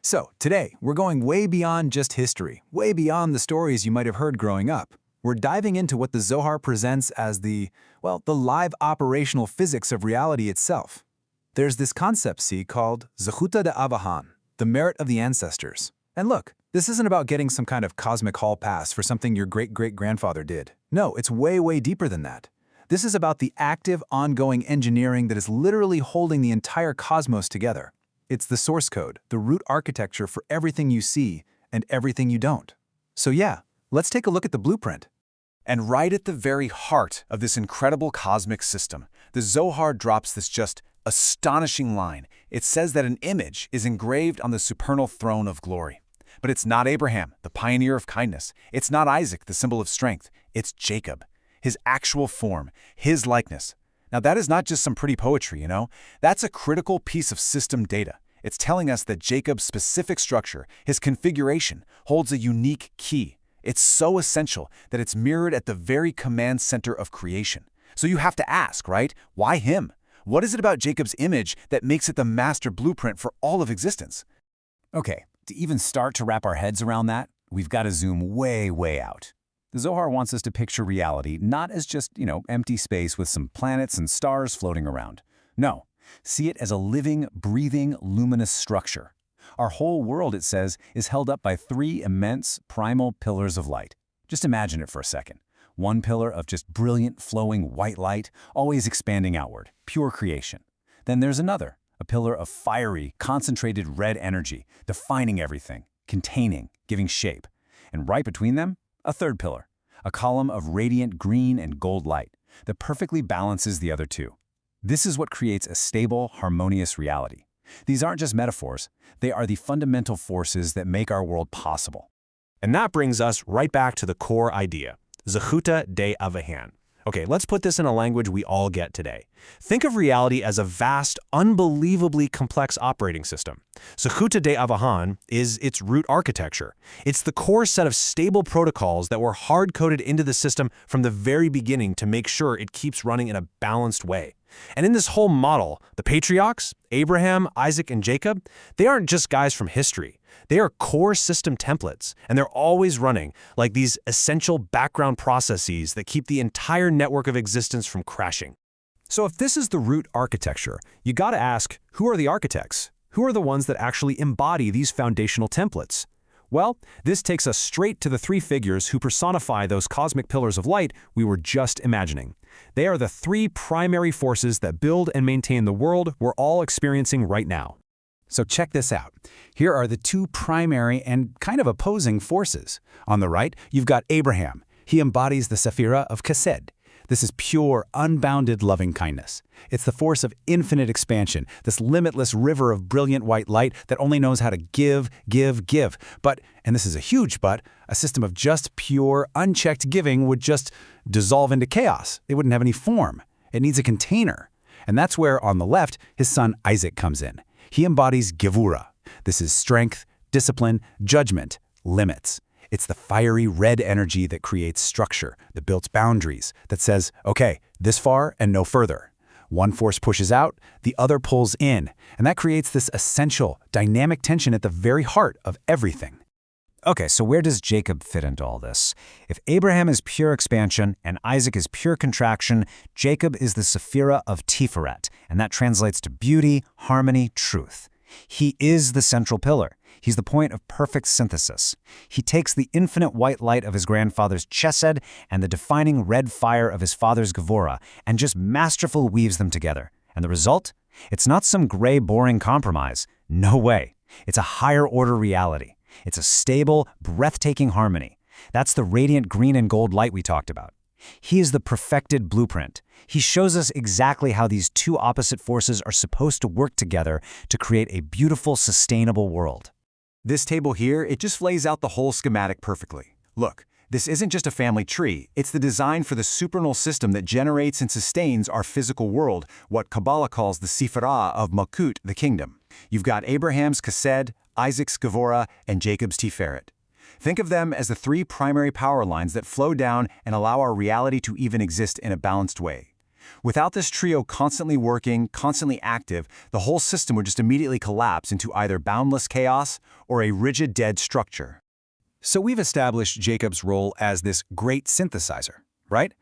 So, today, we're going way beyond just history, way beyond the stories you might have heard growing up. We're diving into what the Zohar presents as the live operational physics of reality itself. There's this concept, called Zechut Avot, the merit of the ancestors. And look, this isn't about getting some kind of cosmic hall pass for something your great-great-grandfather did. No, it's way, way deeper than that. This is about the active, ongoing engineering that is literally holding the entire cosmos together. It's the source code, the root architecture for everything you see and everything you don't. So yeah, let's take a look at the blueprint. And right at the very heart of this incredible cosmic system, the Zohar drops this just astonishing line. It says that an image is engraved on the supernal throne of glory. But it's not Abraham, the pioneer of kindness. It's not Isaac, the symbol of strength. It's Jacob, his actual form, his likeness. Now that is not just some pretty poetry, you know? That's a critical piece of system data. It's telling us that Jacob's specific structure, his configuration, holds a unique key. It's so essential that it's mirrored at the very command center of creation. So you have to ask, right? Why him? What is it about Jacob's image that makes it the master blueprint for all of existence? Okay, to even start to wrap our heads around that, we've got to zoom way, way out. The Zohar wants us to picture reality not as just, empty space with some planets and stars floating around. No, see it as a living, breathing, luminous structure. Our whole world, it says, is held up by three immense, primal pillars of light. Just imagine it for a second. One pillar of just brilliant, flowing white light, always expanding outward, pure creation. Then there's another, a pillar of fiery, concentrated red energy, defining everything, containing, giving shape. And right between them, a third pillar, a column of radiant green and gold light that perfectly balances the other two. This is what creates a stable, harmonious reality. These aren't just metaphors, they are the fundamental forces that make our world possible. And that brings us right back to the core idea, Zechut Avot. Okay, let's put this in a language we all get today. Think of reality as a vast, unbelievably complex operating system. Zechut Avot is its root architecture. It's the core set of stable protocols that were hard-coded into the system from the very beginning to make sure it keeps running in a balanced way. And in this whole model, the patriarchs, Abraham, Isaac, and Jacob, they aren't just guys from history. They are core system templates, and they're always running like these essential background processes that keep the entire network of existence from crashing. So if this is the root architecture, you gotta ask, who are the architects? Who are the ones that actually embody these foundational templates? Well, this takes us straight to the three figures who personify those cosmic pillars of light we were just imagining. They are the three primary forces that build and maintain the world we're all experiencing right now. So check this out. Here are the two primary and kind of opposing forces. On the right, you've got Abraham. He embodies the Sephirah of Chesed. This is pure, unbounded loving kindness. It's the force of infinite expansion, this limitless river of brilliant white light that only knows how to give, give, give. But, and this is a huge but, a system of just pure, unchecked giving would just dissolve into chaos. It wouldn't have any form. It needs a container. And that's where, on the left, his son Isaac comes in. He embodies Gevurah. This is strength, discipline, judgment, limits. It's the fiery red energy that creates structure, that builds boundaries, that says, okay, this far and no further. One force pushes out, the other pulls in, and that creates this essential, dynamic tension at the very heart of everything. Okay, so where does Jacob fit into all this? If Abraham is pure expansion and Isaac is pure contraction, Jacob is the Sephirah of Tiferet, and that translates to beauty, harmony, truth. He is the central pillar. He's the point of perfect synthesis. He takes the infinite white light of his grandfather's Chesed and the defining red fire of his father's Gevurah and just masterfully weaves them together. And the result? It's not some gray, boring compromise. No way. It's a higher-order reality. It's a stable, breathtaking harmony. That's the radiant green and gold light we talked about. He is the perfected blueprint. He shows us exactly how these two opposite forces are supposed to work together to create a beautiful, sustainable world. This table here, it just lays out the whole schematic perfectly. Look, this isn't just a family tree. It's the design for the supernal system that generates and sustains our physical world, what Kabbalah calls the Sephirah of Malkut, the kingdom. You've got Abraham's Chesed, Isaac's Gevurah, and Jacob's Tiferet. Think of them as the three primary power lines that flow down and allow our reality to even exist in a balanced way. Without this trio constantly working, constantly active, the whole system would just immediately collapse into either boundless chaos or a rigid dead structure. So we've established Jacob's role as this great synthesizer, right?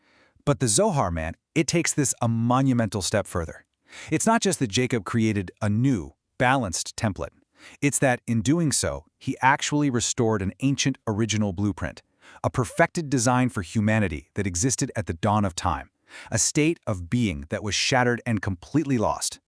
But the Zohar, man, it takes this a monumental step further. It's not just that Jacob created a new, balanced template. It's that, in doing so, he actually restored an ancient original blueprint, a perfected design for humanity that existed at the dawn of time, a state of being that was shattered and completely lost.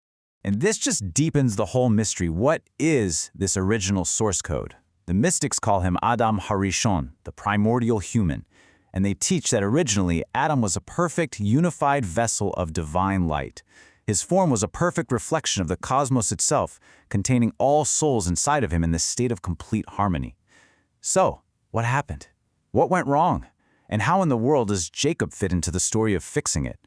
And this just deepens the whole mystery. What is this original source code? The mystics call him Adam Harishon, the primordial human, and they teach that originally Adam was a perfect, unified vessel of divine light. His form was a perfect reflection of the cosmos itself, containing all souls inside of him in this state of complete harmony. So, what happened? What went wrong? And how in the world does Jacob fit into the story of fixing it?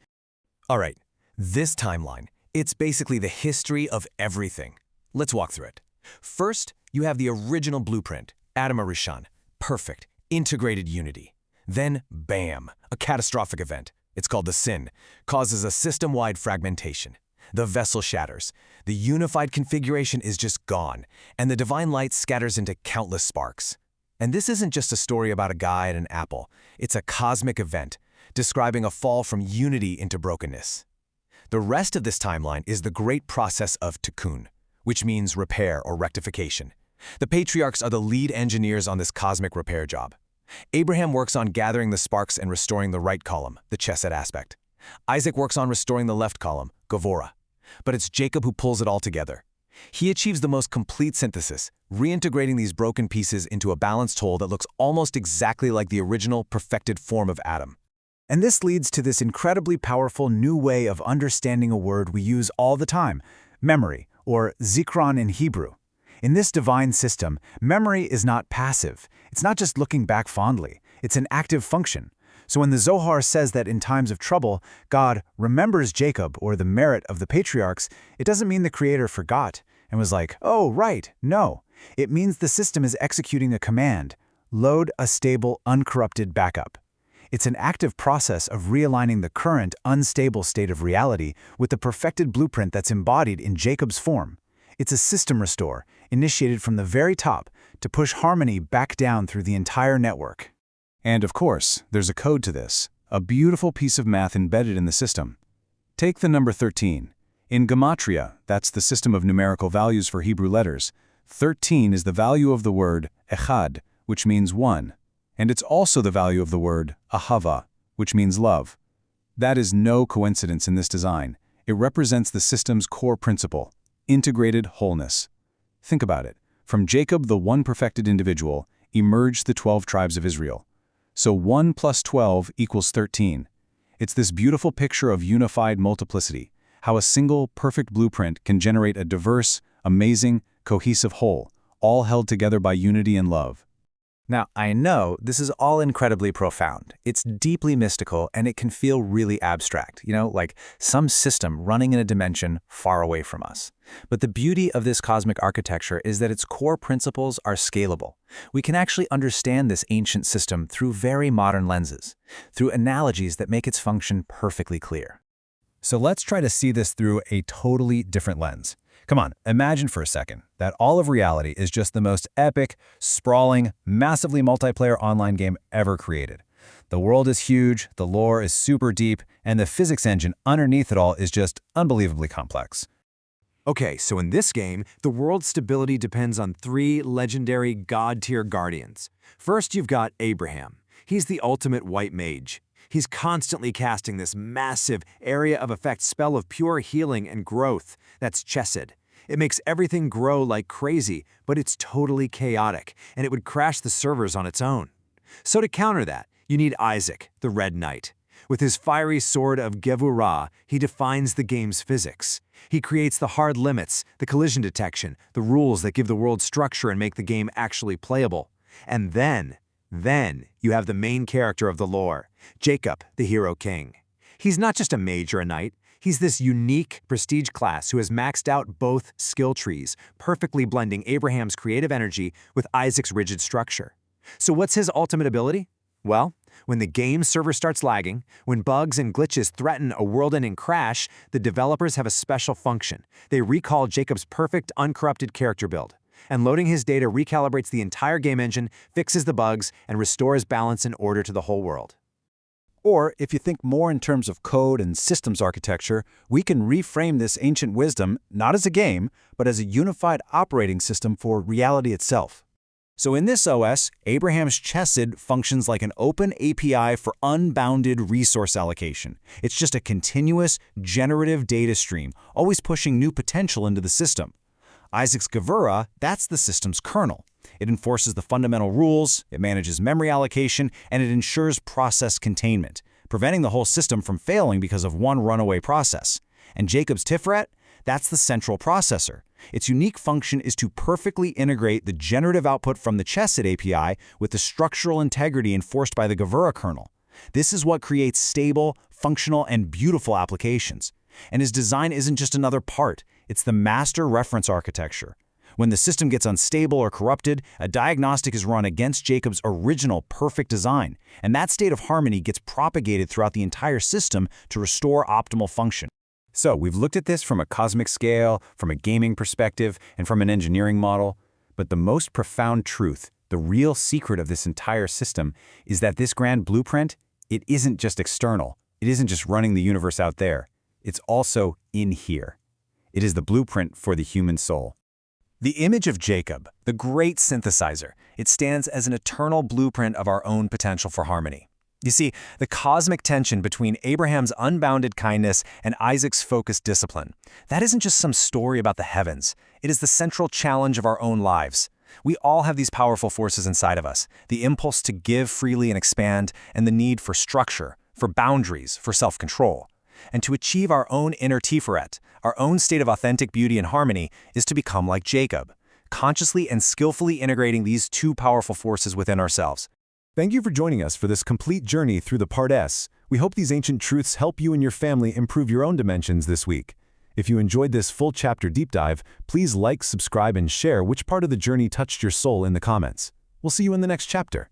All right, this timeline, it's basically the history of everything. Let's walk through it. First, you have the original blueprint, Adam Rishon, perfect, integrated unity. Then, bam, a catastrophic event. It's called the sin, causes a system-wide fragmentation. The vessel shatters. The unified configuration is just gone, and the divine light scatters into countless sparks. And this isn't just a story about a guy and an apple. It's a cosmic event, describing a fall from unity into brokenness. The rest of this timeline is the great process of tikkun, which means repair or rectification. The patriarchs are the lead engineers on this cosmic repair job. Abraham works on gathering the sparks and restoring the right column, the chesed aspect. Isaac works on restoring the left column, Gevurah. But it's Jacob who pulls it all together. He achieves the most complete synthesis, reintegrating these broken pieces into a balanced whole that looks almost exactly like the original, perfected form of Adam. And this leads to this incredibly powerful new way of understanding a word we use all the time, memory, or zikron in Hebrew. In this divine system, memory is not passive. It's not just looking back fondly. It's an active function. So when the Zohar says that in times of trouble, God remembers Jacob or the merit of the patriarchs, it doesn't mean the Creator forgot and was like, oh, right, no. It means the system is executing a command, load a stable, uncorrupted backup. It's an active process of realigning the current, unstable state of reality with the perfected blueprint that's embodied in Jacob's form. It's a system restore, initiated from the very top, to push harmony back down through the entire network. And of course, there's a code to this, a beautiful piece of math embedded in the system. Take the number 13. In Gematria, that's the system of numerical values for Hebrew letters, 13 is the value of the word echad, which means one, and it's also the value of the word ahava, which means love. That is no coincidence in this design. It represents the system's core principle, integrated wholeness. Think about it. From Jacob, the one perfected individual, emerged the 12 tribes of Israel. So 1 plus 12 equals 13. It's this beautiful picture of unified multiplicity, how a single, perfect blueprint can generate a diverse, amazing, cohesive whole, all held together by unity and love. Now, I know this is all incredibly profound. It's deeply mystical, and it can feel really abstract, like some system running in a dimension far away from us. But the beauty of this cosmic architecture is that its core principles are scalable. We can actually understand this ancient system through very modern lenses, through analogies that make its function perfectly clear. So let's try to see this through a totally different lens. Come on, imagine for a second that all of reality is just the most epic, sprawling, massively multiplayer online game ever created. The world is huge, the lore is super deep, and the physics engine underneath it all is just unbelievably complex. Okay, so in this game, the world's stability depends on 3 legendary god-tier guardians. First, you've got Abraham. He's the ultimate white mage. He's constantly casting this massive area of effect spell of pure healing and growth. That's chesed. It makes everything grow like crazy, but it's totally chaotic, and it would crash the servers on its own. So to counter that, you need Isaac, the Red Knight. With his fiery sword of Gevurah, he defines the game's physics. He creates the hard limits, the collision detection, the rules that give the world structure and make the game actually playable. And then you have the main character of the lore, Jacob, the hero king. He's not just a mage or a knight. He's this unique prestige class who has maxed out both skill trees, perfectly blending Abraham's creative energy with Isaac's rigid structure. So what's his ultimate ability? Well, When the game server starts lagging, when bugs and glitches threaten a world-ending crash, the developers have a special function. They recall Jacob's perfect, uncorrupted character build. And loading his data recalibrates the entire game engine, fixes the bugs, and restores balance and order to the whole world. Or, if you think more in terms of code and systems architecture, we can reframe this ancient wisdom not as a game, but as a unified operating system for reality itself. So in this OS, Abraham's chesed functions like an open API for unbounded resource allocation. It's just a continuous, generative data stream, always pushing new potential into the system. Isaac's Gevurah, that's the system's kernel. It enforces the fundamental rules, it manages memory allocation, and it ensures process containment, preventing the whole system from failing because of one runaway process. And Jacob's Tiferet, that's the central processor. Its unique function is to perfectly integrate the generative output from the chesed API with the structural integrity enforced by the Gevurah kernel. This is what creates stable, functional, and beautiful applications. And his design isn't just another part, it's the master reference architecture. When the system gets unstable or corrupted, a diagnostic is run against Jacob's original perfect design, and that state of harmony gets propagated throughout the entire system to restore optimal function. So we've looked at this from a cosmic scale, from a gaming perspective, and from an engineering model. But the most profound truth, the real secret of this entire system, is that this grand blueprint, it isn't just external. It isn't just running the universe out there. It's also in here. It is the blueprint for the human soul. The image of Jacob, the great synthesizer, it stands as an eternal blueprint of our own potential for harmony. You see, the cosmic tension between Abraham's unbounded kindness and Isaac's focused discipline, that isn't just some story about the heavens. It is the central challenge of our own lives. We all have these powerful forces inside of us, the impulse to give freely and expand, and the need for structure, for boundaries, for self-control. And to achieve our own inner Tiferet, our own state of authentic beauty and harmony, is to become like Jacob, consciously and skillfully integrating these two powerful forces within ourselves. Thank you for joining us for this complete journey through the Part S. We hope these ancient truths help you and your family improve your own dimensions this week. If you enjoyed this full chapter deep dive, please like, subscribe, and share which part of the journey touched your soul in the comments. We'll see you in the next chapter.